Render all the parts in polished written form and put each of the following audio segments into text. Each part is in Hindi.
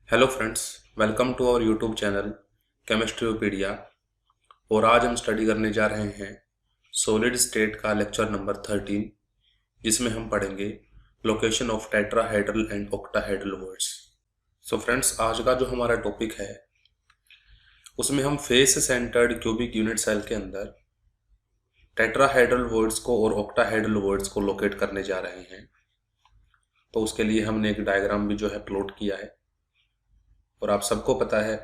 Hello friends, welcome to our YouTube channel Chemistrypedia. और आज हम स्टडी करने जा रहे हैं सॉलिड स्टेट का लेक्चर नंबर 13, जिसमें हम पढ़ेंगे location of tetrahedral and octahedral voids. So friends, आज का जो हमारा टॉपिक है उसमें हम face centred cubic unit cell के अंदर टेट्राहेड्रल वर्ड्स को और ऑक्टाहेड्रल वर्ड्स को लोकेट करने जा रहे हैं। तो उसके लिए हमने एक डायग्राम भी जो है प्लॉट किया है। और आप सबको पता है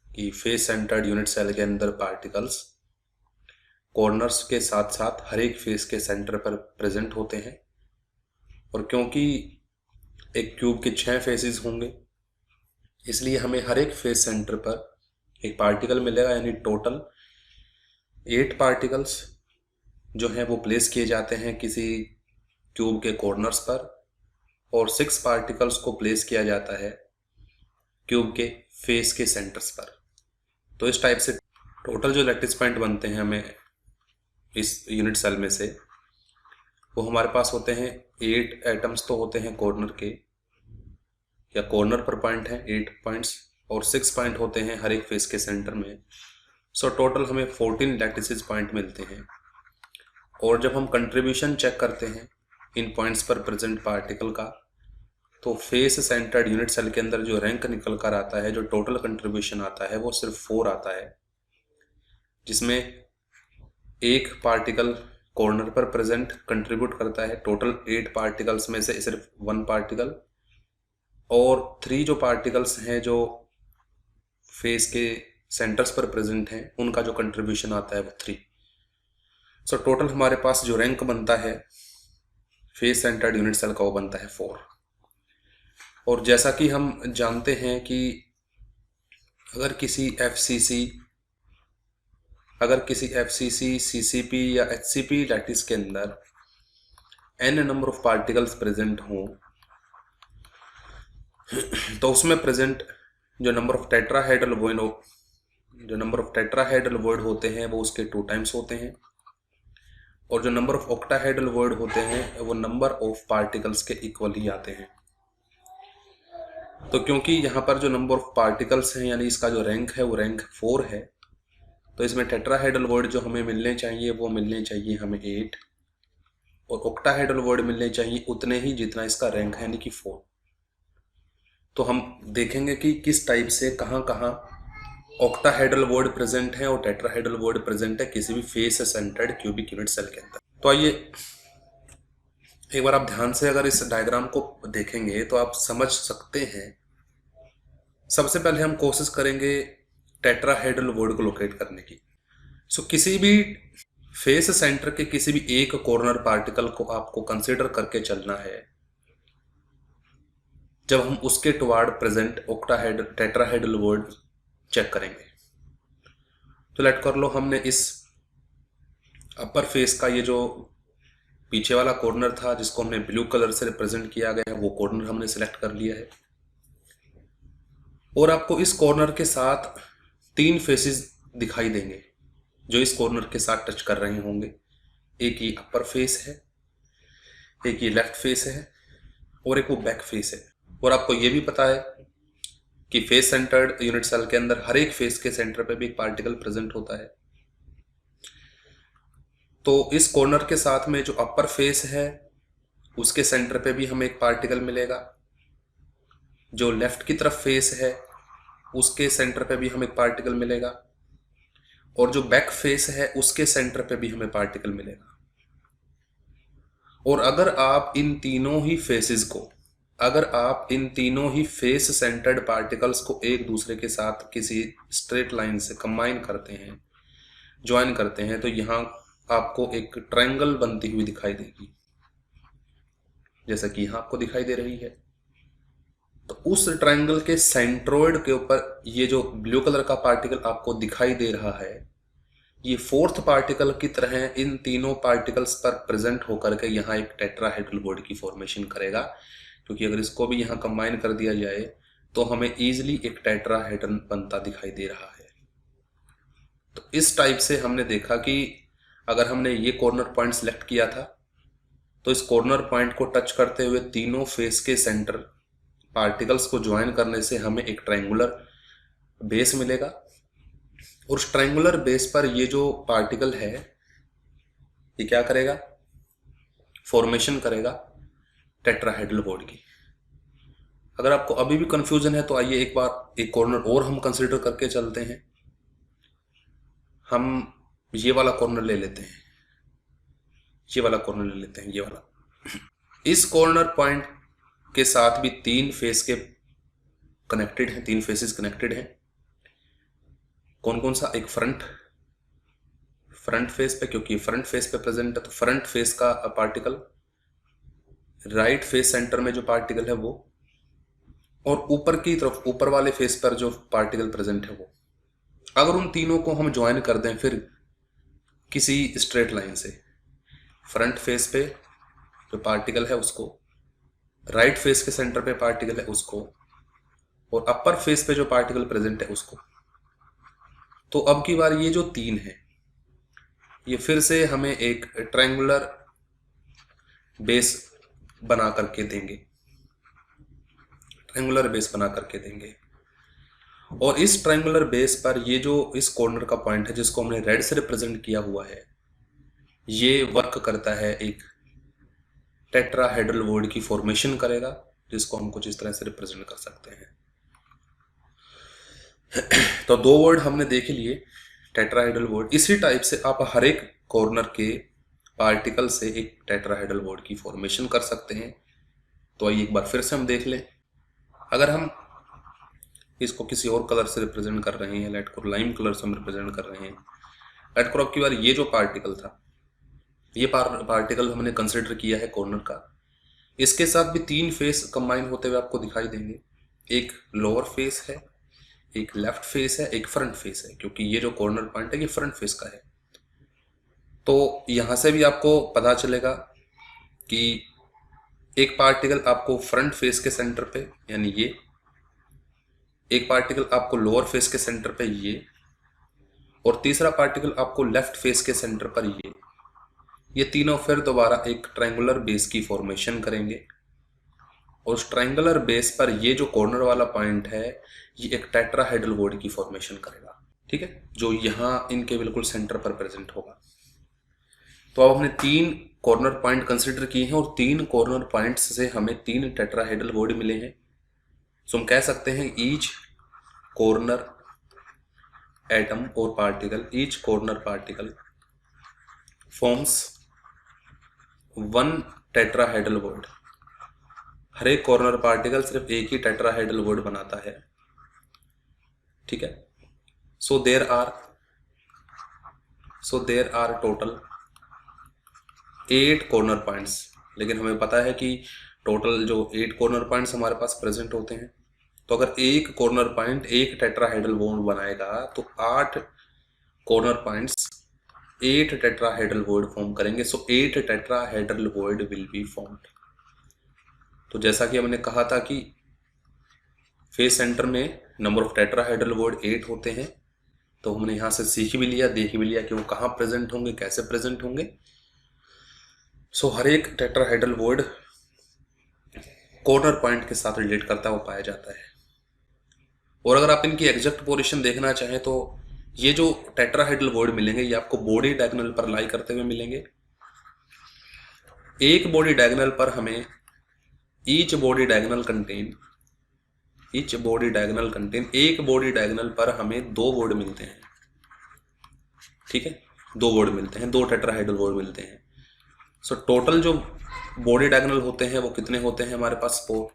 कि फेस सेंटर्ड यूनिट सेल के अंदर पार्टिकल्स कॉर्नर्स के साथ साथ हर एक फेस के सेंटर पर प्रेजेंट होते हैं। और क्योंकि एक क्यूब के 6 फेसेस होंगे, इसलिए हमें हर एक फेस सेंटर पर एक पार्टिकल मिलेगा, यानी टोटल 8 पार्टिकल्स जो हैं वो प्लेस किए जाते हैं किसी क्यूब के कॉर्नर्स पर, और 6 पार्टिकल्स को प्लेस किया जाता है क्यूब के फेस के सेंटर्स पर। तो इस टाइप से टोटल जो लैटिस पॉइंट बनते हैं हमें इस यूनिट सेल में से, वो हमारे पास होते हैं 8 एटम्स तो होते हैं कॉर्नर के, या कॉर्नर पर पॉइंट हैं 8 पॉइंट्स, और 6 पॉइंट होते हैं हर एक फेस के सेंटर में। सो टोटल हमें 14 लैटिस पॉइंट मिलते हैं। और जब हम कंट्रीब्यूशन चेक करते हैं इन पॉइंट्स पर प्रेजेंट पार्टिकल का, तो फेस सेंटर्ड यूनिट सेल के अंदर जो रैंक निकल कर आता है, जो टोटल कंट्रीब्यूशन आता है, वो सिर्फ 4 आता है, जिसमें एक पार्टिकल कॉर्नर पर प्रेजेंट कंट्रीब्यूट करता है। टोटल 8 पार्टिकल्स में से सिर्फ 1 पार्टिकल, और 3 जो पार्टिकल्स हैं जो फेस के सेंटर्स पर प्रेजेंट हैं, उनका जो कंट्रीब्यूशन आता है वो 3। सो टोटल हमारे पास जो रैंक बनता है फेस सेंटर्ड यूनिट सेल का, वो बनता है 4। और जैसा कि हम जानते हैं कि अगर किसी एफसीसी, सीसीपी या एचसीपी लैटिस के अंदर n number of particles present हों, तो उसमें प्रेजेंट जो नंबर ऑफ टेट्राहेड्रल वर्ड होते हैं वो उसके 2 टाइम्स होते हैं, और जो नंबर ऑफ ऑक्टाहेड्रल वर्ड होते हैं वो नंबर ऑफ पार्टिकल्स के इक्वल ही आते हैं। तो क्योंकि यहाँ पर जो नंबर ऑफ पार्टिकल्स हैं, यानी इसका जो रैंक है वो रैंक 4 है, तो इसमें टेट्राहेड्रल वर्ड जो हमें मिलने चाहिए वो मिलने चाहिए हमें 8, और ऑक्टाहेड्रल वर्ड मिलने चाहिए उतने ही जितना इसका रैंक है, यानी कि 4। तो हम देखेंगे कि किस टाइप से कहाँ कहाँ ऑक्टाहेड्रल वर्ड प्रेजेंट है और टेट्राहेड्रल वर्ड प्रेजेंट है किसी भी face centred cubic unit cell के अंदर। तो आइए एक बार आप ध्यान से अगर इस डायग्राम को देखेंगे तो आप समझ सकते हैं। सबसे पहले हम कोशिश करेंगे टेट्राहेड्रल वर्ड को लोकेट करने की। सो किसी भी फेस सेंटर के किसी भी एक कॉर्नर पार्टिकल को आपको कंसीडर करके चलना है जब हम उसके toward present tetrahedral void check करेंगे। तो लेट कर लो, हमने इस अपर फेस का ये जो पीछे वाला कॉर्नर था जिसको हमने ब्लू कलर से रिप्रेजेंट किया गया है, वो कॉर्नर हमने सिलेक्ट कर लिया है। और आपको इस कॉर्नर के साथ 3 फेसेस दिखाई देंगे जो इस कॉर्नर के साथ टच कर रहे होंगे। एक ये अपर फेस है, एक ये लेफ्ट फेस है, और एक वो बैक फेस है। और आपको ये भी पता है कि फेस सेंटर्ड यूनिट सेल के अंदर हर एक फेस के सेंटर पे भी एक पार्टिकल प्रेजेंट होता है। तो इस कॉर्नर के साथ में जो अपर फेस है उसके सेंटर पे भी हमें एक पार्टिकल मिलेगा, जो लेफ्ट की तरफ फेस है उसके सेंटर पे भी हमें एक पार्टिकल मिलेगा, और जो बैक फेस है उसके सेंटर पे भी हमें पार्टिकल मिलेगा। और अगर आप इन तीनों ही फेस सेंटर्ड पार्टिकल्स को एक दूसरे के साथ किसी स्ट्रेट लाइन से कंबाइन करते हैं, ज्वाइन करते हैं, तो यहाँ आपको एक ट्रायंगल बनती हुई दिखाई देगी, जैसा कि यहाँ आपको दिखाई दे रही है। तो उस ट्रायंगल के सेंट्रोइड के ऊपर ये जो ब्लू कलर का पार्टिकल आपको दिखाई दे रहा है, ये 4th पार्टिकल की तरह इन तीनों पार्टिकल्स पर प्रेजेंट होकर के यहाँ एक टेट्राहेड्रल वर्ड की फॉर्मेशन करेगा। क्योंकि अगर इसको भी यहाँ कंबाइन कर दिया जाए तो हमें इजीली एक टेट्राहेड्रन बनता दिखाई दे रहा है। तो इस टाइप से हमने देखा कि अगर हमने ये कॉर्नर पॉइंट सेलेक्ट किया था, तो इस कॉर्नर पॉइंट को टच करते हुए तीनों फेस के सेंटर पार्टिकल्स को ज्वाइन करने से हमें एक ट्रायंगुलर बेस मिलेगा और उस ट्रायंगुलर बेस पर ये जो पार्टिकल है ये क्या करेगा, फॉर्मेशन करेगा टेट्राहेड्रल बॉडी की। अगर आपको अभी भी कंफ्यूजन है तो आइए एक बार एक कॉर्नर और हम कंसीडर करके चलते हैं। हम ये वाला कॉर्नर ले लेते हैं, ये वाला कॉर्नर ले लेते हैं, ये वाला। इस कॉर्नर पॉइंट के साथ भी तीन फेस के कनेक्टेड हैं, तीन फेसेस कनेक्टेड हैं। कौन कौन सा, एक फ्रंट फेस पे, क्योंकि फ्रंट फेस पे प्रेजेंट है तो फ्रंट फेस का पार्टिकल, राइट फेस सेंटर में जो पार्टिकल है वो, और ऊपर की तरफ ऊपर वाले फेस पर जो पार्टिकल प्रेजेंट है वो। अगर उन तीनों को हम ज्वाइन कर दें फिर किसी स्ट्रेट लाइन से, फ्रंट फेस पे जो पार्टिकल है उसको, राइट फेस के सेंटर पे पार्टिकल है उसको, और अपर फेस पे जो पार्टिकल प्रेजेंट है उसको, तो अब की बार ये जो तीन है ये फिर से हमें एक ट्रायंगुलर बेस बना करके देंगे, ट्रायंगुलर बेस बना करके देंगे। और इस ट्रायंगुलर बेस पर ये जो इस कॉर्नर का पॉइंट है जिसको हमने रेड से रिप्रेजेंट किया हुआ है, ये वर्क करता है, एक टेट्राहेड्रल बॉडी की फॉर्मेशन करेगा, जिसको हम कुछ इस तरह से रिप्रेजेंट कर सकते हैं। तो दो वर्ड हमने देख लिए, टेट्राहेड्रल बॉडी। इसी टाइप से आप हर एक कॉर्नर के पार्टिकल से एक टेट्राहेड्रल बॉडी की फॉर्मेशन कर सकते हैं। तो आइए एक बार फिर से हम देख लें। अगर हम इसको किसी और कलर से रिप्रेजेंट कर रहे हैं, लेट को लाइम कलर से हम रिप्रेजेंट कर रहे हैं, लेट को अब की बार ये जो पार्टिकल था, ये पार्टिकल हमने कंसिडर किया है कॉर्नर का, इसके साथ भी तीन फेस कंबाइन होते हुए आपको दिखाई देंगे। एक लोअर फेस है, एक लेफ्ट फेस है, एक फ्रंट फेस है, क्योंकि ये जो कॉर्नर पॉइंट है ये फ्रंट फेस का है। तो यहां से भी आपको पता चलेगा कि एक पार्टिकल आपको फ्रंट फेस के सेंटर पे, यानी ये, एक पार्टिकल आपको लोअर फेस के सेंटर पे ये, और तीसरा पार्टिकल आपको लेफ्ट फेस के सेंटर पर ये तीनों फिर दोबारा एक ट्रायंगुलर बेस की फॉर्मेशन करेंगे। और उस ट्रायंगुलर बेस पर ये जो कॉर्नर वाला पॉइंट है ये एक टेट्राहेड्रल बॉडी की फॉर्मेशन करेगा, ठीक है, जो यहां इनके बिल्कुल सेंटर पर प्रेजेंट होगा। तो अब हमने तीन कॉर्नर पॉइंट कंसिडर किए हैं और तीन कॉर्नर पॉइंट्स से हमें तीन टेट्राहेड्रल बॉडी मिले हैं। सो हम कह सकते हैं ईच कॉर्नर एटम और particle, each corner particle forms one tetrahedral body. हर एक कॉर्नर पार्टिकल सिर्फ एक ही टेट्राहेड्रल बॉडी बनाता है, ठीक है। So there are total 8 corner points, लेकिन हमें पता है कि टोटल जो 8 कॉर्नर पॉइंट्स हमारे पास प्रेजेंट होते हैं। तो अगर एक कॉर्नर पॉइंट एक टेट्राहेड्रल बॉन्ड बनाएगा तो 8 corner points 8 tetrahedral bond form करेंगे। सो 8 tetrahedral bond will be formed. तो जैसा कि हमने कहा था कि फेस सेंटर में नंबर ऑफ टेट्राहेड्रल बॉन्ड 8 होते हैं, तो हमने यहां से सीख भी लिया, देख भी लिया कि वो कहाँ प्रेजेंट होंगे, कैसे प्रेजेंट होंगे। सो हर एक टेट्राहेड्रल बॉन्ड कॉर्नर पॉइंट के साथ रिलेट करता हुआ पाया जाता है। और अगर आप इनकी एग्जैक्ट पोजीशन देखना चाहें तो ये जो टेट्राहेड्रल बॉन्ड मिलेंगे ये आपको बॉडी डायगोनल पर लाई करते हुए मिलेंगे। एक बॉडी डायगोनल पर हमें ईच बॉडी डायगोनल कंटेन, एक बॉडी डायगोनल पर हमें 2 बॉन्ड मिलते हैं, ठीक है, 2 बॉन्ड मिलते हैं, 2 टेट्राहेड्रल बॉन्ड मिलते हैं। सो टोटल जो बॉडी डायगोनल होते हैं वो कितने होते हैं हमारे पास, 4,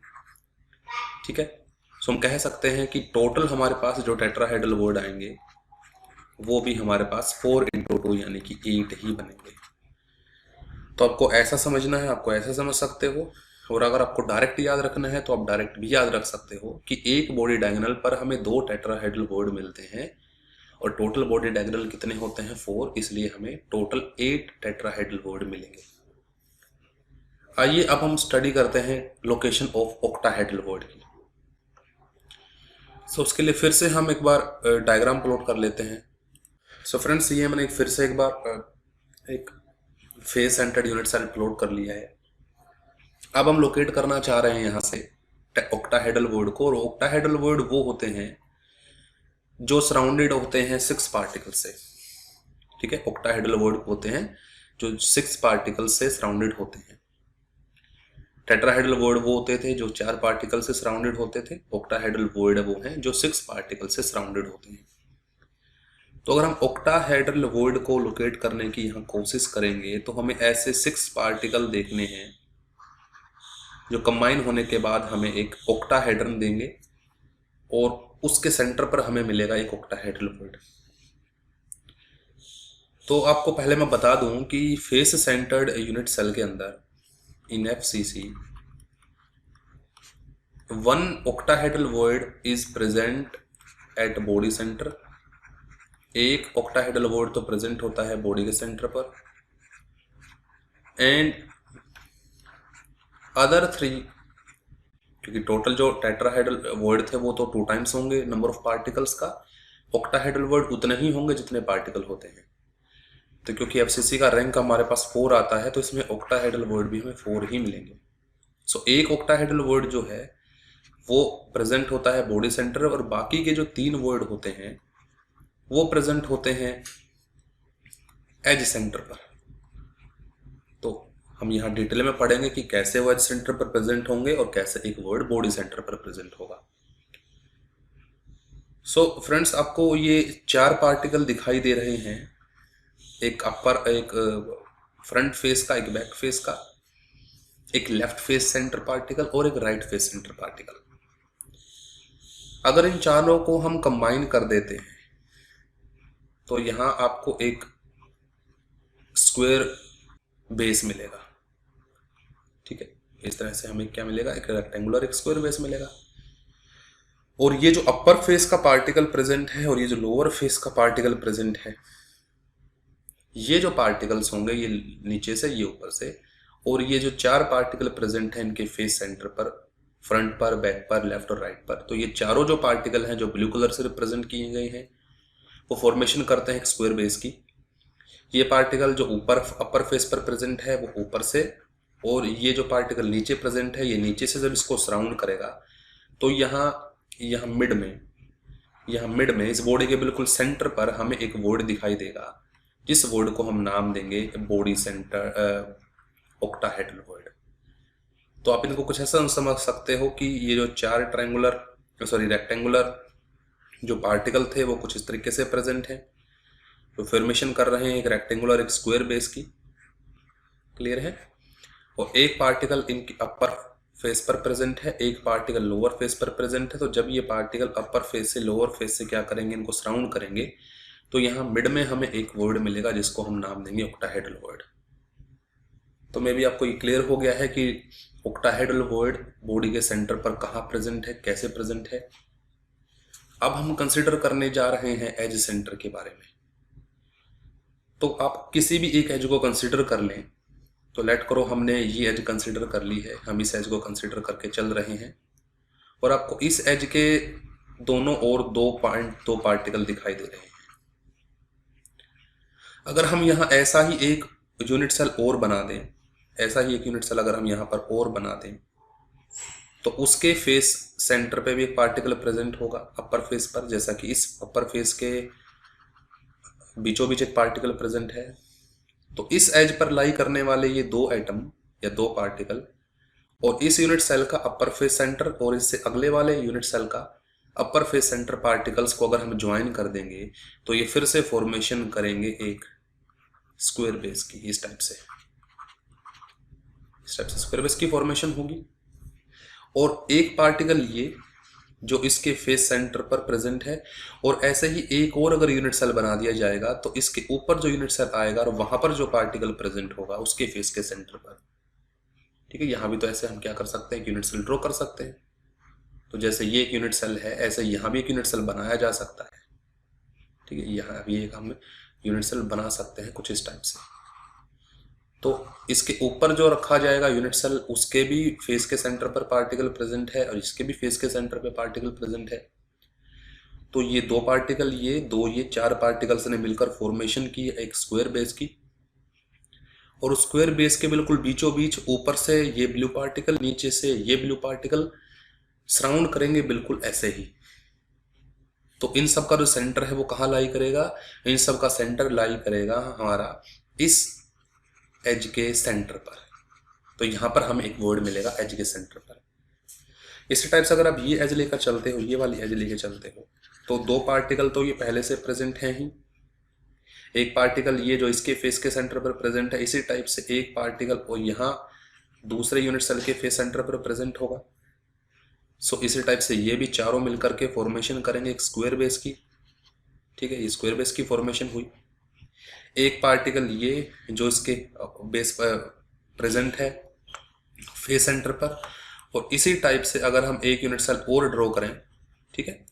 ठीक है। सो हम कह सकते हैं कि टोटल हमारे पास जो टेट्राहेड्रल बॉन्ड आएंगे वो भी हमारे पास 4 × 2 यानी कि 8 ही बनेंगे। तो आपको ऐसा समझना है, आपको ऐसा समझ सकते हो, और अगर आपको डायरेक्ट याद रखना है तो आप डायरेक्ट भी याद रख सकते हो कि एक बॉडी डायगोनल पर हमें 2 टेट्राहेड्रल बॉन्ड मिलते हैं और टोटल बॉडी डायगोनल कितने होते हैं, 4, इसलिए हमें टोटल 8 टेट्राहेड्रल बॉन्ड मिलेंगे। आइए अब हम स्टडी करते हैं लोकेशन ऑफ ऑक्टाहेड्रल बॉन्ड की। सो उसके लिए फिर से हम एक बार डायग्राम प्लॉट कर लेते हैं। सो फ्रेंड्स ये मैंने फिर से एक बार एक face centred unit cell plot कर लिया है। अब हम लोकेट करना चाह रहे हैं यहाँ से ऑक्टाहेड्रल वॉइड को। और ऑक्टाहेड्रल वॉइड वो होते हैं जो सराउंडेड होते हैं 6 पार्टिकल से। ठीक है, ऑक्टाहेड्रल वॉइड होते हैं जो 6 पार्टिकल से सराउंडेड होते हैं। टेट्राहेड्रल वॉइड वो होते थे जो 4 पार्टिकल से सराउंडेड होते थे। ऑक्टाहेड्रल वॉइड वो हैं जो 6 पार्टिकल से सराउंडेड होते हैं। तो अगर हम ऑक्टाहेड्रल वॉइड को लोकेट करने की यहाँ कोशिश करेंगे तो हमें ऐसे 6 पार्टिकल देखने हैं जो कंबाइन होने के बाद हमें एक ऑक्टाहेड्रन देंगे और उसके सेंटर पर हमें मिलेगा एक ऑक्टाहेड्रल वॉइड। तो आपको पहले मैं बता दूं कि फेस सेंटर्ड यूनिट सेल के अंदर इन FCC 1 octahedral void is present at body center। एक octahedral void तो प्रेजेंट होता है बॉडी के सेंटर पर। एंड अदर 3, क्योंकि टोटल जो टेट्राहेड्रल वॉइड थे वो तो 2 टाइम्स होंगे नंबर ऑफ पार्टिकल्स का, ऑक्टाहेड्रल वॉइड उतने ही होंगे जितने पार्टिकल होते हैं। तो क्योंकि FCC का रैंक हमारे पास 4 आता है तो इसमें ऑक्टाहेड्रल वॉइड भी हमें 4 ही मिलेंगे। सो एक ऑक्टाहेड्रल वॉइड जो है वो प्रेजेंट होता है बॉडी सेंटर और बाकी के जो 3 वॉइड होते हैं वो प्रेजेंट होते हैं एज सेंटर पर। तो हम यहाँ डिटेल में पढ़ेंगे कि कैसे वो एज सेंटर पर प्रेजेंट होंगे और कैसे एक वॉइड बॉडी सेंटर पर प्रेजेंट होगा। सो फ्रेंड्स, आपको ये 4 पार्टिकल दिखाई दे रहे हैं, एक अपर, एक फ्रंट फेस का, एक बैक फेस का, एक लेफ्ट फेस सेंटर पार्टिकल और एक राइट फेस सेंटर पार्टिकल। अगर इन चारों को हम कंबाइन कर देते हैं तो यहां आपको एक स्क्वायर बेस मिलेगा। ठीक है, इस तरह से हमें क्या मिलेगा, एक रेक्टेंगुलर एक स्क्वायर बेस मिलेगा। और ये जो अपर फेस का पार्टिकल प्रेजेंट है और ये जो लोअर फेस का पार्टिकल प्रेजेंट है, ये जो पार्टिकल्स होंगे ये नीचे से, ये ऊपर से, और ये जो 4 पार्टिकल प्रेजेंट हैं इनके फेस सेंटर पर, फ्रंट पर, बैक पर, लेफ्ट और राइट पर, तो ये चारों जो पार्टिकल हैं जो ब्लू कलर से रिप्रेजेंट किए गए हैं वो फॉर्मेशन करते हैं एक स्क्वायर बेस की। ये पार्टिकल जो ऊपर अपर फेस पर प्रेजेंट है वो ऊपर से, और ये जो पार्टिकल नीचे प्रेजेंट है ये नीचे से जब इसको सराउंड करेगा तो यहाँ मिड में इस बॉडी के बिल्कुल सेंटर पर हमें एक वॉइड दिखाई देगा, जिस वॉइड को हम नाम देंगे बॉडी सेंटर ऑक्टाहेड्रल वॉइड। तो आप इनको कुछ ऐसा समझ सकते हो कि ये जो 4 रेक्टेंगुलर जो पार्टिकल थे वो कुछ इस तरीके से प्रेजेंट हैं, तो फॉर्मेशन कर रहे हैं एक रेक्टेंगुलर एक स्क्वायर बेस की। क्लियर है? और एक पार्टिकल इनकी अपर फेस पर प्रेजेंट है, एक पार्टिकल लोअर फेस पर प्रेजेंट है। तो जब ये पार्टिकल अपर फेस से लोअर फेस से क्या करेंगे, इनको सराउंड करेंगे, तो यहाँ मिड में हमें एक वॉइड मिलेगा जिसको हम नाम देंगे ऑक्टाहेड्रल वॉइड। तो मे भी आपको ये क्लियर हो गया है कि ऑक्टाहेड्रल वॉइड बॉडी के सेंटर पर कहाँ प्रेजेंट है, कैसे प्रेजेंट है। अब हम कंसिडर करने जा रहे हैं एज सेंटर के बारे में। तो आप किसी भी एक एज को कंसिडर कर लें। तो लेट करो हमने ये एज कंसिडर कर ली है, हम इस एज को कंसिडर करके चल रहे हैं और आपको इस एज के दोनों ओर 2 पार्टिकल दिखाई दे रहे हैं। अगर हम यहाँ ऐसा ही एक यूनिट सेल और बना दें, ऐसा ही एक यूनिट सेल अगर हम यहाँ पर और बना दें, तो उसके फेस सेंटर पे भी एक पार्टिकल प्रेजेंट होगा अपर फेस पर, जैसा कि इस अपर फेस के बीचों बीच एक पार्टिकल प्रेजेंट है। तो इस एज पर लाई करने वाले ये 2 एटम या 2 पार्टिकल और इस यूनिट सेल का अपर फेस सेंटर और इससे अगले वाले यूनिट सेल का अपर फेस सेंटर पार्टिकल्स को अगर हम ज्वाइन कर देंगे तो ये फिर से फॉर्मेशन करेंगे एक स्क्वायर बेस की। इस टाइप से स्क्वायर बेस की फॉर्मेशन होगी। और एक पार्टिकल ये जो इसके फेस सेंटर पर प्रेजेंट है, और ऐसे ही एक और अगर यूनिट सेल बना दिया जाएगा तो इसके ऊपर जो यूनिट सेल आएगा और वहां पर जो पार्टिकल प्रेजेंट होगा उसके फेस के सेंटर पर। ठीक है, यहां भी तो ऐसे हम क्या कर सकते हैं, एक यूनिट सेल ड्रॉ कर सकते हैं। तो जैसे ये एक यूनिट सेल है, ऐसे यहां भी एक यूनिट सेल बनाया जा सकता है। ठीक है, यहाँ भी एक हम यूनिट सेल बना सकते हैं कुछ इस टाइप से। तो इसके ऊपर जो रखा जाएगा यूनिट सेल, उसके भी फेस के सेंटर पर पार्टिकल प्रेजेंट है और इसके भी फेस के सेंटर पे पार्टिकल प्रेजेंट है। तो ये 2 पार्टिकल, ये 4 पार्टिकल्स ने मिलकर फॉर्मेशन की एक स्क्वायर बेस की। और स्क्वायर बेस के बिल्कुल बीचों बीच ऊपर से ये ब्लू पार्टिकल, नीचे से ये ब्लू पार्टिकल, सराउंड करेंगे बिल्कुल ऐसे ही। तो इन सब का जो सेंटर है वो कहाँ लाई करेगा, इन सब का सेंटर लाई करेगा हमारा इस एज के सेंटर पर। तो यहां पर हमें एक वर्ड मिलेगा एज के सेंटर पर। इसी टाइप से अगर आप ये एज लेकर चलते हो, ये वाली एज लेकर चलते हो, तो दो पार्टिकल तो ये पहले से प्रेजेंट है ही। एक पार्टिकल ये जो इसके फेस के सेंटर पर प्रेजेंट है, इसी टाइप से एक पार्टिकल और यहाँ दूसरे यूनिट सेल के फेस सेंटर पर प्रेजेंट होगा। सो इसी टाइप से ये भी चारों मिलकर के फॉर्मेशन करेंगे एक स्क्वायर बेस की। ठीक है, ये स्क्वायर बेस की फॉर्मेशन हुई। एक पार्टिकल ये जो इसके बेस पर प्रेजेंट है फेस सेंटर पर, और इसी टाइप से अगर हम एक यूनिट सेल और ड्रॉ करें, ठीक है,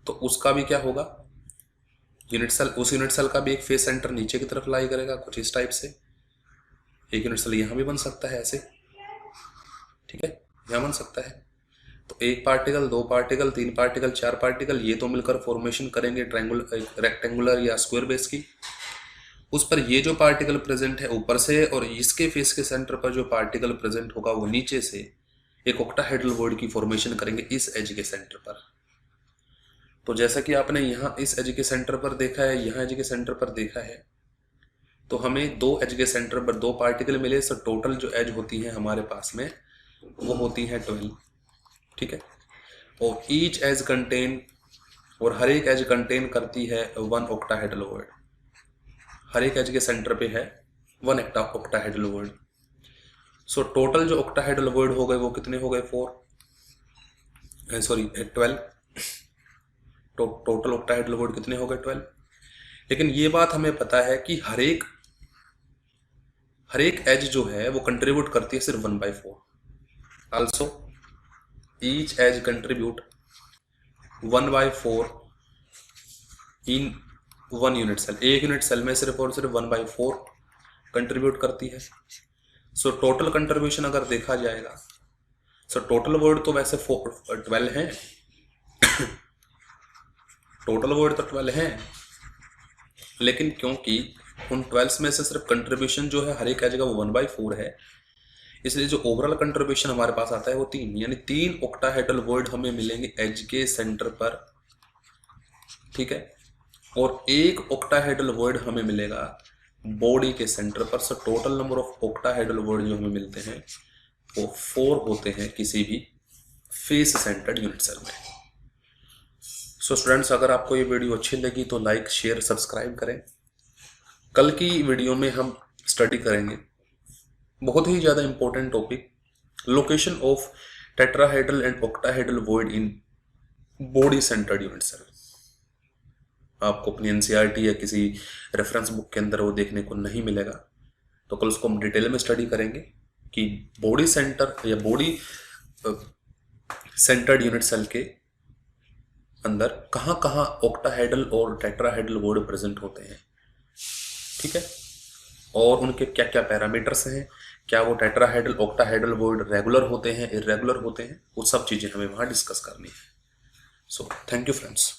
तो उसका भी क्या होगा, यूनिट सेल, उस यूनिट सेल का भी एक फेस सेंटर नीचे की तरफ लाई करेगा कुछ इस टाइप से। एक यूनिट सेल यहां भी बन सकता है ऐसे, ठीक है, यहां बन सकता है। तो एक पार्टिकल, दो पार्टिकल, तीन पार्टिकल, चार पार्टिकल, ये तो मिलकर फॉर्मेशन करेंगे ट्रायंगुलर, रेक्टेंगुलर या स्क्वायर बेस की। उस पर ये जो पार्टिकल प्रेजेंट है ऊपर से, और इसके फेस के सेंटर पर जो पार्टिकल प्रेजेंट होगा वो नीचे से एक ऑक्टाहेड्रल वर्ड की फॉर्मेशन करेंगे इस एज के सेंटर पर। तो जैसा कि आपने यहाँ इस एज के सेंटर पर देखा है, यहाँ एज के सेंटर पर देखा है, तो हमें दो एज के सेंटर पर दो पार्टिकल मिले। सो टोटल जो एज होती है हमारे पास में वो होती है 12, ठीक है। और ईच एज कंटेन, और हर एक एज कंटेन करती है 1 ऑक्टाहेड्रल वर्ड। हर एक एज के सेंटर पे है 1 ऑक्टाहेड्रल वर्ड। सो टोटल जो ऑक्टाहेड्रल वर्ड हो गए वो कितने हो गए, 12। टोटल ऑक्टाहेड्रल वर्ड कितने हो गए, 12। लेकिन ये बात हमें पता है कि हर एक एज जो है वो कंट्रीब्यूट करती है सिर्फ 1/4। आल्सो ईच एज कंट्रीब्यूट 1/4 इन 1 यूनिट सेल। एक यूनिट सेल में सिर्फ और सिर्फ 1/4 कंट्रीब्यूट करती है। सो टोटल कंट्रीब्यूशन अगर देखा जाएगा, सो टोटल वर्ड तो वैसे 12 हैं, टोटल वर्ड तो 12 हैं, लेकिन क्योंकि उन 12 में से सिर्फ कंट्रीब्यूशन जो है हर एक एज का वो 1/4 है, इसलिए जो ओवरऑल कंट्रीब्यूशन हमारे पास आता है वो 3, यानी 3 ऑक्टाहेड्रल वर्ड हमें मिलेंगे एज के सेंटर पर, ठीक है। और एक ऑक्टाहेड्रल वर्ड हमें मिलेगा बॉडी के सेंटर पर। So total number of octahedral word जो हमें मिलते हैं वो 4 होते हैं किसी भी फेस सेंटर्ड यूनिट सेल में। सो स्टूडेंट्स, अगर आपको ये वीडियो अच्छी लगी तो लाइक, शेयर, सब्सक्राइब करें। कल की वीडियो में हम स्टडी करेंगे बहुत ही ज़्यादा important topic, location of tetrahedral and octahedral void in body centred unit cell. आपको अपनी एनसीईआरटी या किसी रेफरेंस बुक के अंदर वो देखने को नहीं मिलेगा। तो कल उसको हम डिटेल में स्टडी करेंगे कि बॉडी सेंटर या बॉडी सेंटर्ड यूनिट सेल के अंदर कहाँ कहाँ ऑक्टाहेड्रल और टेट्राहेड्रल वर्ड प्रेजेंट होते हैं, ठीक है, और उनके क्या क्या पैरामीटर्स हैं, क्या वो टेट्राहेड्रल ऑक्टाहेड्रल वर्ड रेगुलर होते हैं, इर्रेगुलर होते हैं, वो सब चीज़ें हमें वहाँ डिस्कस करनी है। So thank you friends.